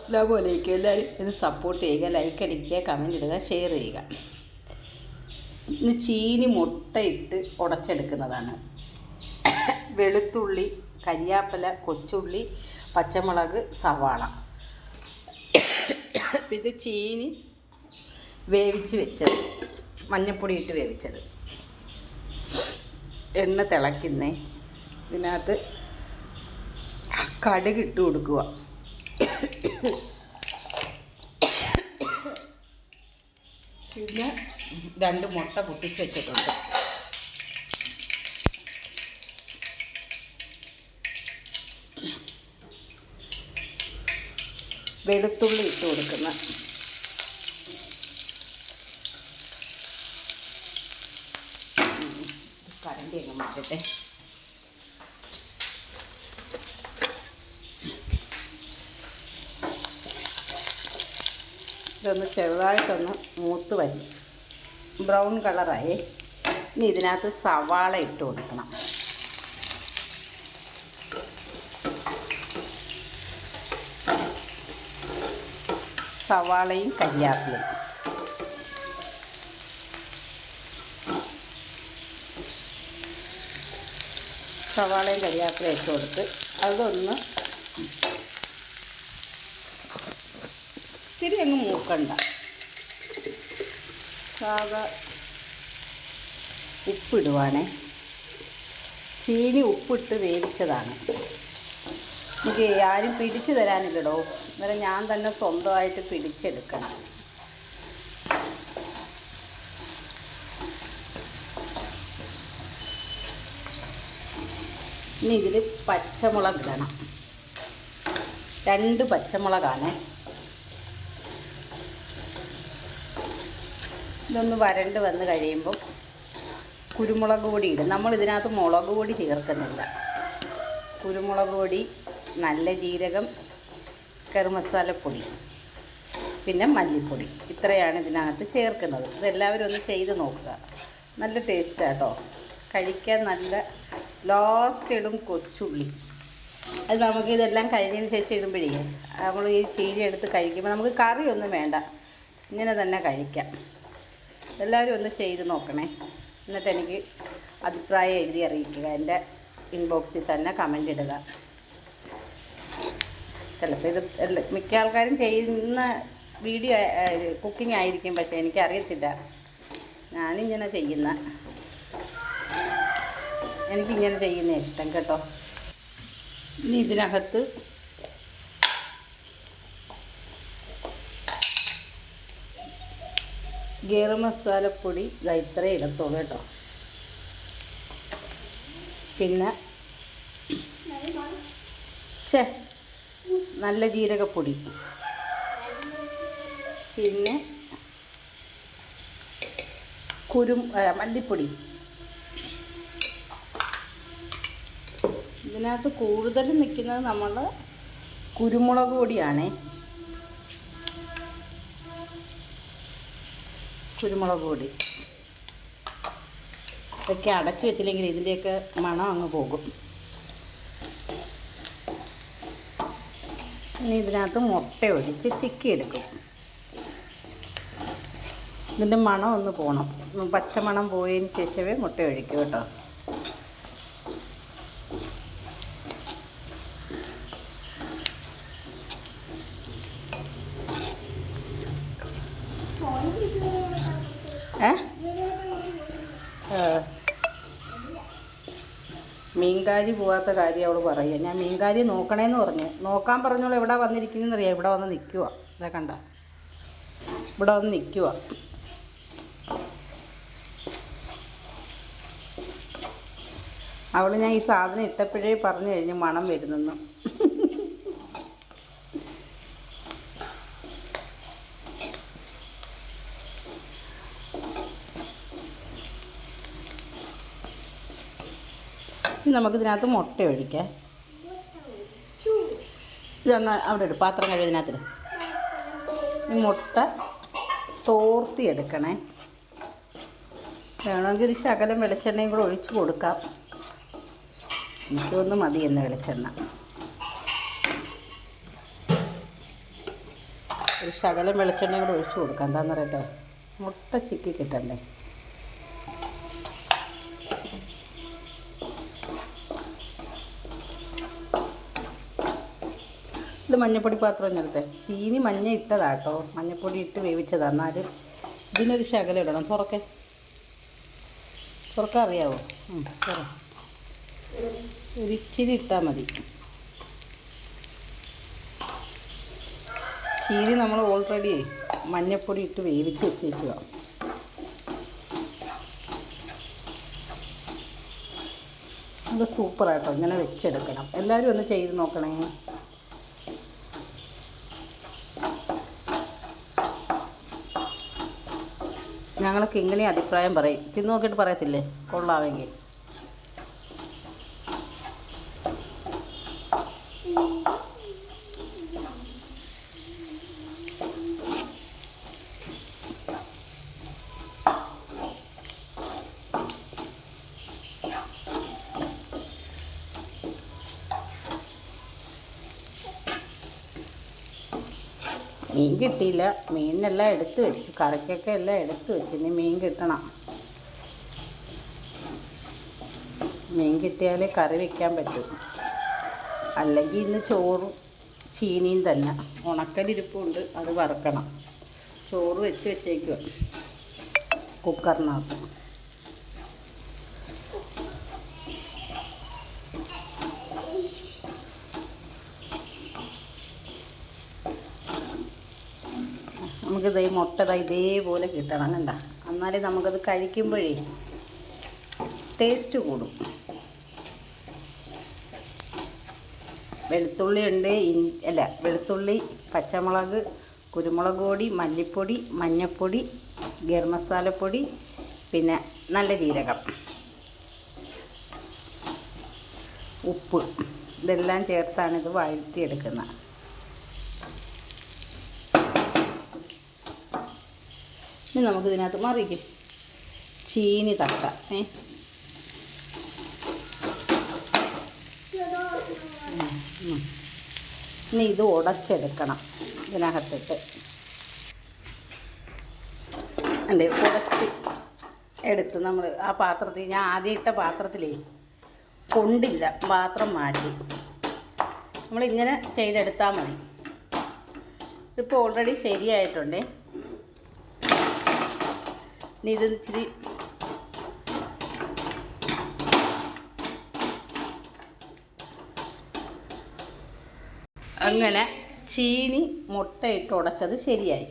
അസ്സലാമു അലൈക്കും. എല്ലാവരും ഇത് സപ്പോർട്ട് ചെയ്യുക, ലൈക്ക് അടിക്കുക, കമൻറ്റ് ഇടുക, ഷെയർ ചെയ്യുക. ഇന്ന് ചീനി മുട്ടയിട്ട് ഉടച്ചെടുക്കുന്നതാണ്. വെളുത്തുള്ളി, കരിയാപ്പില, കൊച്ചുള്ളി, പച്ചമുളക്, സവാള. ഇത് ചീനി വേവിച്ച് വെച്ചത്, മഞ്ഞൾപ്പൊടി ഇട്ട് വേവിച്ചത്. എണ്ണ തിളയ്ക്കുന്നേ, ഇതിനകത്ത് കടുക് ഇട്ട് കൊടുക്കുക. പിന്നെ 2 മുട്ട പൊട്ടിച്ച് വെച്ചിട്ടുണ്ട്. വെളുത്തുള്ളി ഇട്ട് കൊടുക്കുന്ന, കരണ്ടി അങ്ങ് മാറ്റട്ടെ. ഇതൊന്ന് ചെറുതായിട്ടൊന്ന് മൂത്ത് വരും, ബ്രൗൺ കളറായി. ഇനി ഇതിനകത്ത് സവാള ഇട്ട് കൊടുക്കണം. സവാളയും കരിയാപ്പിലയും. സവാളയും കരിയാപ്പിലയും ഇട്ട് കൊടുത്ത് അതൊന്ന് ഇത്തിരി അങ്ങ് മൂക്കണ്ട. സാധാ ഉപ്പിടുവാണേ. ചീനി ഉപ്പിട്ട് വേവിച്ചതാണ്. എനിക്ക് ആരും പിടിച്ചു തരാനില്ലടോ, അന്നേരം ഞാൻ തന്നെ സ്വന്തമായിട്ട് പിടിച്ചെടുക്കണം. ഇനി ഇതിൽ പച്ചമുളക് ഇടണം. 2 പച്ചമുളകാണ്. ഇതൊന്ന് വരണ്ട് വന്ന് കഴിയുമ്പോൾ കുരുമുളക് പൊടി ഇടും. നമ്മൾ ഇതിനകത്ത് മുളക് പൊടി ചേർക്കുന്നില്ല. കുരുമുളക് പൊടി, നല്ല ജീരകം, കറി മസാലപ്പൊടി, പിന്നെ മല്ലിപ്പൊടി, ഇത്രയാണ് ഇതിനകത്ത് ചേർക്കുന്നത്. ഇതെല്ലാവരും ഒന്ന് ചെയ്ത് നോക്കുക. നല്ല ടേസ്റ്റാണ് കേട്ടോ, കഴിക്കാൻ നല്ല. ലാസ്റ്റ് ഇടും കൊച്ചുള്ളി. അത് നമുക്ക് ഇതെല്ലാം കഴിഞ്ഞതിന് ശേഷം ഇടുമ്പോഴേ നമ്മൾ ഈ ചീനി എടുത്ത് കഴിക്കുമ്പോൾ നമുക്ക് കറിയൊന്നും വേണ്ട, ഇങ്ങനെ തന്നെ കഴിക്കാം. എല്ലാവരും ഒന്ന് ചെയ്ത് നോക്കണേ. എന്നിട്ട് എനിക്ക് അഭിപ്രായം എഴുതി അറിയിക്കുക. എൻ്റെ ഇൻബോക്സിൽ തന്നെ കമൻ്റ് ഇടുക. ചിലപ്പോൾ ഇത് മിക്ക ആൾക്കാരും ചെയ്യുന്ന വീഡിയോ കുക്കിംഗ് ആയിരിക്കും, പക്ഷേ എനിക്കറിയത്തില്ല. ഞാനിങ്ങനെ എനിക്കിങ്ങനെ ചെയ്യുന്ന ഇഷ്ടം കേട്ടോ. ഇനി ഇതിനകത്ത് ഗരം മസാലപ്പൊടി ഇത്രേ ഇടത്തുള്ളൂ കേട്ടോ. പിന്നെ നല്ല ജീരകപ്പൊടി, പിന്നെ മല്ലിപ്പൊടി. ഇതിനകത്ത് കൂടുതലും നിൽക്കുന്നത് നമ്മൾ കുരുമുളക് പൊടിയാണേ. കുരുമുളക് പൊടി ഇതൊക്കെ അടച്ചു വെച്ചില്ലെങ്കിൽ ഇതിൻ്റെയൊക്കെ മണം അങ്ങ് പോകും. ഇനി ഇതിനകത്ത് മുട്ട ഒഴിച്ച് ചിക്കി എടുക്കും. ഇതിൻ്റെ മണം ഒന്ന് പോകണം. പച്ചമണം പോയതിന് ശേഷമേ മുട്ട ഒഴിക്കൂ കേട്ടോ. മീൻകാരി പോകാത്ത കാര്യം അവൾ പറയുക. ഞാൻ മീൻകാരി നോക്കണേന്ന് പറഞ്ഞു. നോക്കാൻ പറഞ്ഞോളൂ. എവിടെ വന്നിരിക്കുന്നതെന്നറിയാം. ഇവിടെ വന്ന് നിൽക്കുക. ഇതാ കണ്ട, ഇവിടെ വന്ന് നിൽക്കുക. അവൾ ഞാൻ ഈ സാധനം ഇട്ടപ്പോഴേ പറഞ്ഞു കഴിഞ്ഞു മണം വരുന്നെന്ന്. നമുക്കിതിനകത്ത് മുട്ട ഒഴിക്കാം. ഇതൊന്ന് അവിടെ ഇടും, പാത്രം കഴിയുന്നതിനകത്തിട്. ഈ മുട്ട തോർത്തിയെടുക്കണേ. വേണമെങ്കിൽ ഒരു ശകലം വെളിച്ചെണ്ണയും കൂടെ ഒഴിച്ച് കൊടുക്കാം. എനിക്കൊന്ന് മതി എന്ന വെളിച്ചെണ്ണ. ഒരു ശകലം വെളിച്ചെണ്ണ കൂടെ ഒഴിച്ച് കൊടുക്കാം. എന്താണെന്ന് പറയട്ടെ, മുട്ട ചിക്കി കിട്ടണ്ടേ. ഇത് മഞ്ഞപ്പൊടി പാത്രം ഞെടുത്തെ ചീനി മഞ്ഞ ഇട്ടതാട്ടോ, മഞ്ഞപ്പൊടി ഇട്ട് വേവിച്ചതാണ്. എന്നാലും ഇതിനൊരു ശകലം ഇടണം. തുറക്കാൻ അറിയാവോ? ഒരിച്ചിരി ഇട്ടാൽ മതി. ചീനി നമ്മൾ ഓൾറെഡി മഞ്ഞപ്പൊടി ഇട്ട് വേവിച്ച് വെച്ചേക്കുക. അത് സൂപ്പറായിട്ടോ, ഇങ്ങനെ വെച്ചെടുക്കണം. എല്ലാവരും ഒന്ന് ചെയ്ത് നോക്കണേ. ഞങ്ങൾക്ക് ഇങ്ങനെ അഭിപ്രായം പറയും. തിന്ന് നോക്കിയിട്ട് പറയത്തില്ലേ കൊള്ളാമെങ്കിൽ. മീൻ കിട്ടിയില്ല. മീനിനെല്ലാം എടുത്ത് വെച്ച്, കറിക്കൊക്കെ എല്ലാം എടുത്ത് വെച്ച്. ഇനി മീൻ കിട്ടണം. മീൻ കിട്ടിയാലേ കറി വയ്ക്കാൻ പറ്റും. അല്ലെങ്കിൽ ഇന്ന് ചോറും ചീനിയും തന്നെ. ഉണക്കലിരിപ്പുണ്ട്, അത് വറുക്കണം. ചോറ് വെച്ചേക്കുക കുക്കറിനകത്ത്. നമുക്കിത് മുട്ട ഇതേപോലെ കിട്ടണം. കണ്ട, എന്നാലേ നമുക്കത് കഴിക്കുമ്പോഴേ ടേസ്റ്റ് കൂടും. വെളുത്തുള്ളി ഉണ്ട്, വെളുത്തുള്ളി, പച്ചമുളക്, കുരുമുളക് പൊടി, മല്ലിപ്പൊടി, മഞ്ഞൾപ്പൊടി, ഗരം മസാലപ്പൊടി, പിന്നെ നല്ല ജീരകം, ഉപ്പ്, ഇതെല്ലാം ചേർത്താണ് ഇത് വഴറ്റിയെടുക്കുന്നത്. ഇനി നമുക്കിതിനകത്ത് മറിക്കും ചീനി തട്ടാം. ഇനി ഇത് ഉടച്ചെടുക്കണം. ഇതിനകത്തിട്ട് ഉടച്ച് എടുത്ത് നമ്മൾ ആ പാത്രത്തിൽ, ഞാൻ ആദ്യം ഇട്ട പാത്രത്തിലേ കൊണ്ടില്ല, പാത്രം മാറ്റി നമ്മളിങ്ങനെ ചെയ്തെടുത്താൽ മതി. ഇതിപ്പോൾ ഓൾറെഡി ശരിയായിട്ടുണ്ടേ. ഇനി ഇത് ഇച്ചിരി അങ്ങനെ ചീനി മുട്ടയിട്ട് ഉടച്ചത് ശരിയായി.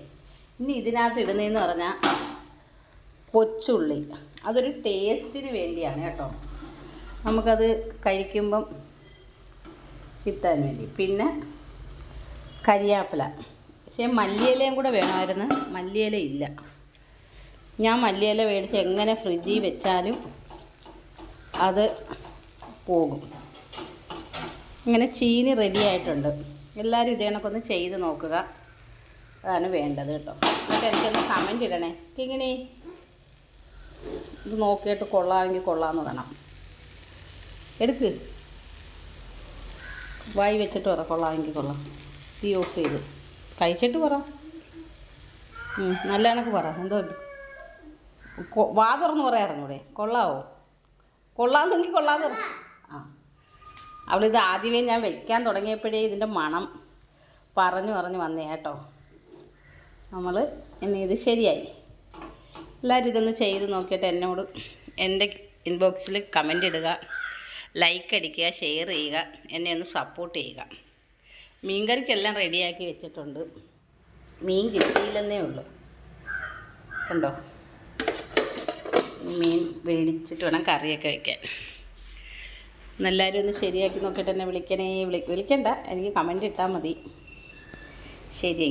ഇനി ഇതിനകത്ത് ഇടുന്നതെന്ന് പറഞ്ഞാൽ കൊച്ചുള്ളി. അതൊരു ടേസ്റ്റിന് വേണ്ടിയാണ് കേട്ടോ, നമുക്കത് കഴിക്കുമ്പം കിട്ടാൻ വേണ്ടി. പിന്നെ കരിയാപ്പില, പക്ഷേ മല്ലിയിലയും കൂടെ വേണമായിരുന്നു. മല്ലിയില ഇല്ല. ഞാൻ മല്ലിയില മേടിച്ച് എങ്ങനെ ഫ്രിഡ്ജിൽ വെച്ചാലും അത് പോകും. ഇങ്ങനെ ചീനി റെഡി ആയിട്ടുണ്ട്. എല്ലാവരും ഇതേ കണക്കൊന്ന് ചെയ്ത് നോക്കുക. അതാണ് വേണ്ടത് കേട്ടോ. എന്നിട്ട് എനിക്കൊന്ന് കമൻറ്റ് ഇടണേ. ഇങ്ങനെ ഇത് നോക്കിയിട്ട് കൊള്ളാമെങ്കിൽ കൊള്ളാമെന്ന് പറയണം. എടുക്ക്, വായി വെച്ചിട്ട് പറ കൊള്ളാമെങ്കിൽ കൊള്ളാം. തീ ഓഫ് ചെയ്ത് കഴിച്ചിട്ട് പറ. നല്ല കണക്ക് പറ. എന്തോ വാ തുറന്ന് പറയാറുണ്ടൂടെ? കൊള്ളാവോ? കൊള്ളാമെന്നെങ്കിൽ കൊള്ളാമെന്ന് പറ. അവളിത് ആദ്യമേ ഞാൻ വയ്ക്കാൻ തുടങ്ങിയപ്പോഴേ ഇതിൻ്റെ മണം പറഞ്ഞു വന്നേ കേട്ടോ. നമ്മൾ ഇനി ഇത് ശരിയായി. എല്ലാവരും ഇതൊന്ന് ചെയ്ത് നോക്കിയിട്ട് എന്നോട് എൻ്റെ ഇൻബോക്സിൽ കമൻ്റ് ഇടുക, ലൈക്ക് അടിക്കുക, ഷെയർ ചെയ്യുക, എന്നെ ഒന്ന് സപ്പോർട്ട് ചെയ്യുക. മീൻകറിക്കെല്ലാം റെഡിയാക്കി വെച്ചിട്ടുണ്ട്. മീൻ കിട്ടിയില്ലെന്നേ ഉള്ളൂ. കണ്ടോ, മീൻ മേടിച്ചിട്ട് വേണം കറിയൊക്കെ വയ്ക്കാൻ. എല്ലാവരും ഒന്ന് ശരിയാക്കി നോക്കിയിട്ട് എന്നെ വിളിക്കണ്ട, എനിക്ക് കമൻ്റ് ഇട്ടാൽ മതി. ശരി.